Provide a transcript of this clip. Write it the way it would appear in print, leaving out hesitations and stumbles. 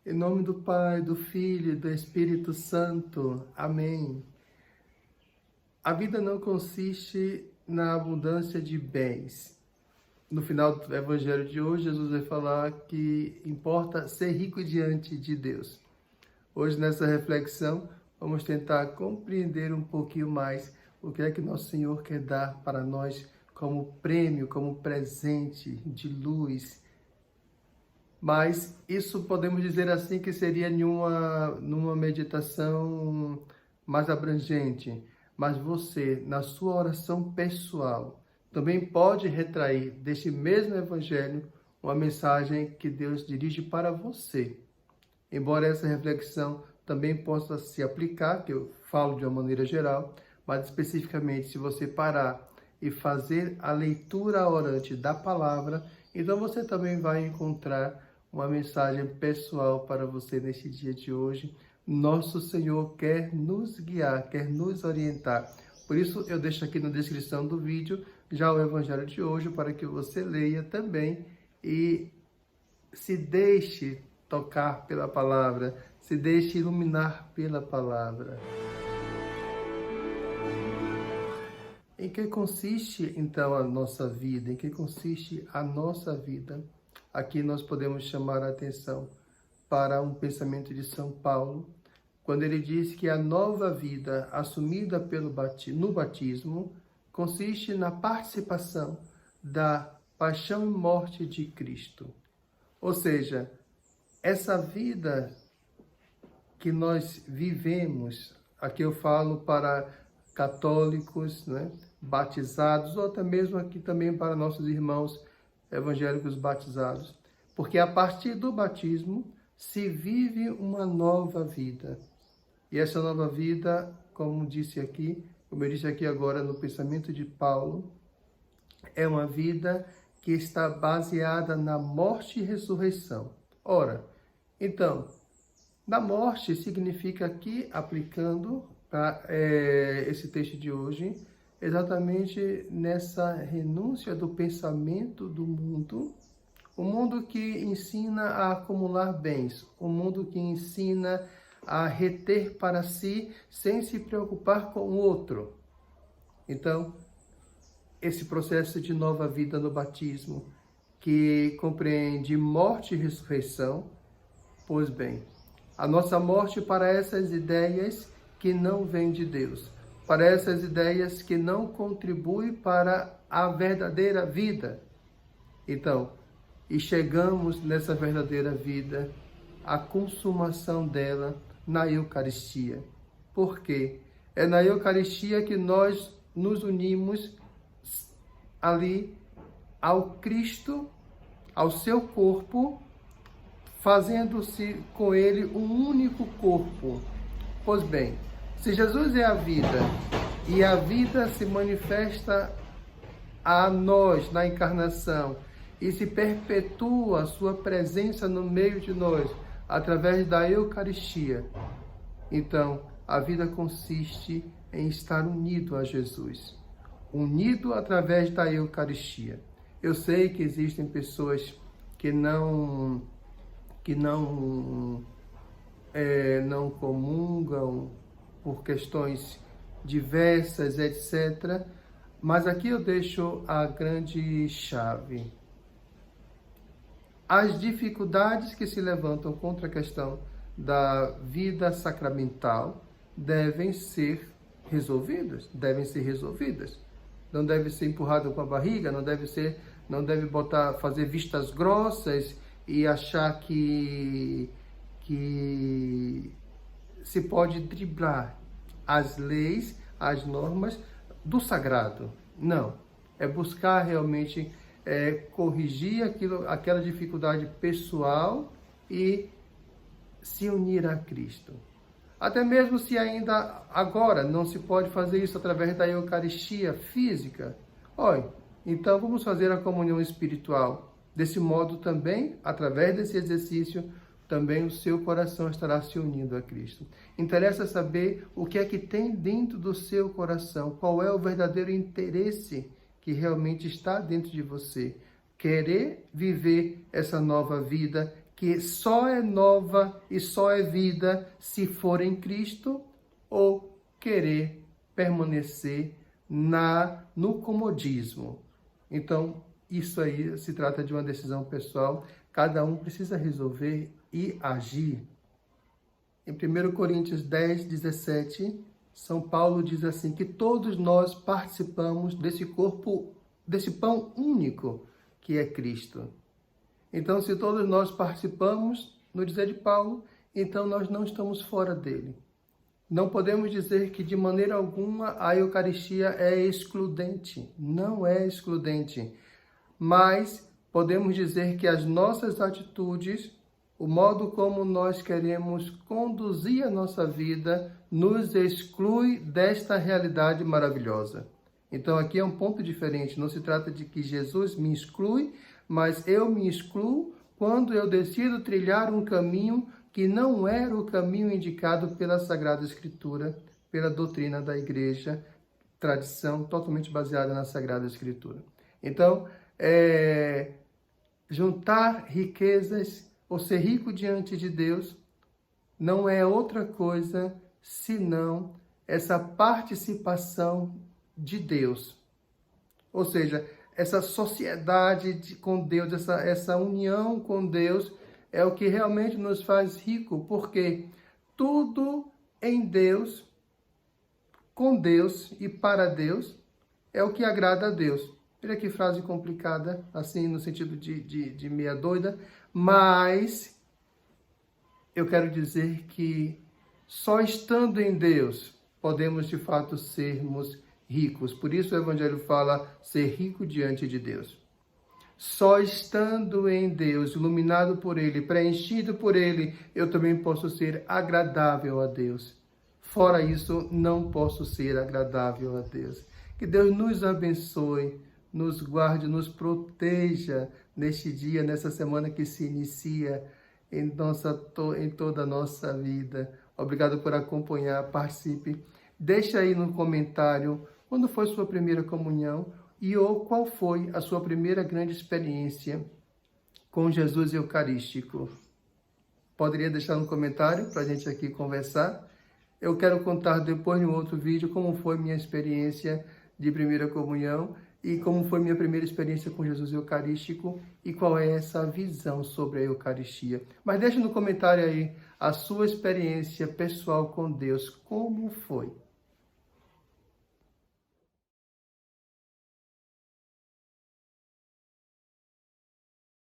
Em nome do Pai, do Filho e do Espírito Santo. Amém. A vida não consiste na abundância de bens. No final do Evangelho de hoje, Jesus vai falar que importa ser rico diante de Deus. Hoje, nessa reflexão, vamos tentar compreender um pouquinho mais o que é que Nosso Senhor quer dar para nós como prêmio, como presente de luz. Mas isso podemos dizer assim que seria numa meditação mais abrangente. Mas você, na sua oração pessoal, também pode retrair deste mesmo Evangelho uma mensagem que Deus dirige para você. Embora essa reflexão também possa se aplicar, que eu falo de uma maneira geral, mas especificamente se você parar e fazer a leitura orante da palavra, então você também vai encontrar uma mensagem pessoal para você neste dia de hoje. Nosso Senhor quer nos guiar, quer nos orientar. Por isso eu deixo aqui na descrição do vídeo já o Evangelho de hoje para que você leia também e se deixe tocar pela palavra, se deixe iluminar pela palavra. Em que consiste, então, a nossa vida? Em que consiste a nossa vida? Aqui nós podemos chamar a atenção para um pensamento de São Paulo, quando ele diz que a nova vida assumida no batismo consiste na participação da paixão e morte de Cristo. Ou seja, essa vida que nós vivemos, aqui eu falo para católicos, né, batizados, ou até mesmo aqui também para nossos irmãos evangélicos batizados, porque a partir do batismo se vive uma nova vida. E essa nova vida, como eu disse aqui agora no pensamento de Paulo, é uma vida que está baseada na morte e ressurreição. Ora, então, na morte significa aqui, aplicando para esse texto de hoje, exatamente nessa renúncia do pensamento do mundo, o mundo que ensina a acumular bens, o mundo que ensina a reter para si sem se preocupar com o outro. Então, esse processo de nova vida no batismo, que compreende morte e ressurreição, pois bem, a nossa morte para essas ideias que não vêm de Deus, para essas ideias que não contribuem para a verdadeira vida. Então, e chegamos nessa verdadeira vida, a consumação dela na Eucaristia. Por quê? É na Eucaristia que nós nos unimos ali ao Cristo, ao seu corpo, fazendo-se com ele um único corpo. Pois bem, se Jesus é a vida, e a vida se manifesta a nós na encarnação, e se perpetua a sua presença no meio de nós, através da Eucaristia, então a vida consiste em estar unido a Jesus, unido através da Eucaristia. Eu sei que existem pessoas que não comungam por questões diversas, etc. Mas aqui eu deixo a grande chave. As dificuldades que se levantam contra a questão da vida sacramental devem ser resolvidas. Não deve ser empurrado com a barriga, não deve fazer vistas grossas e achar que se pode driblar as leis, as normas do sagrado. Não. É buscar realmente corrigir aquela dificuldade pessoal e se unir a Cristo. Até mesmo se ainda agora não se pode fazer isso através da Eucaristia física, então vamos fazer a comunhão espiritual. Desse modo também, através desse exercício, também o seu coração estará se unindo a Cristo. Interessa saber o que é que tem dentro do seu coração, qual é o verdadeiro interesse que realmente está dentro de você. Querer viver essa nova vida, que só é nova e só é vida se for em Cristo, ou querer permanecer no comodismo. Então, isso aí se trata de uma decisão pessoal. Cada um precisa resolver e agir. Em 1 Coríntios 10, 17, São Paulo diz assim, que todos nós participamos desse corpo, desse pão único que é Cristo. Então, se todos nós participamos, no dizer de Paulo, então nós não estamos fora dele. Não podemos dizer que de maneira alguma a Eucaristia é excludente. Não é excludente. Mas podemos dizer que as nossas atitudes, o modo como nós queremos conduzir a nossa vida, nos exclui desta realidade maravilhosa. Então aqui é um ponto diferente. Não se trata de que Jesus me exclui, mas eu me excluo quando eu decido trilhar um caminho que não era o caminho indicado pela Sagrada Escritura, pela doutrina da Igreja, tradição totalmente baseada na Sagrada Escritura. Então, juntar riquezas, ou ser rico diante de Deus, não é outra coisa senão essa participação de Deus. Ou seja, essa sociedade com Deus, essa união com Deus, é o que realmente nos faz rico, porque tudo em Deus, com Deus e para Deus, é o que agrada a Deus. Olha que frase complicada, assim, no sentido de meia doida, mas eu quero dizer que só estando em Deus podemos, de fato, sermos ricos. Por isso o Evangelho fala ser rico diante de Deus. Só estando em Deus, iluminado por Ele, preenchido por Ele, eu também posso ser agradável a Deus. Fora isso, não posso ser agradável a Deus. Que Deus nos abençoe, nos guarde, nos proteja neste dia, nessa semana que se inicia em toda a nossa vida. Obrigado por acompanhar, participe. Deixa aí no comentário quando foi sua primeira comunhão ou qual foi a sua primeira grande experiência com Jesus Eucarístico. Poderia deixar no comentário para a gente aqui conversar. Eu quero contar depois no outro vídeo como foi minha experiência de primeira comunhão e como foi minha primeira experiência com Jesus Eucarístico e qual é essa visão sobre a Eucaristia. Mas deixe no comentário aí a sua experiência pessoal com Deus, como foi?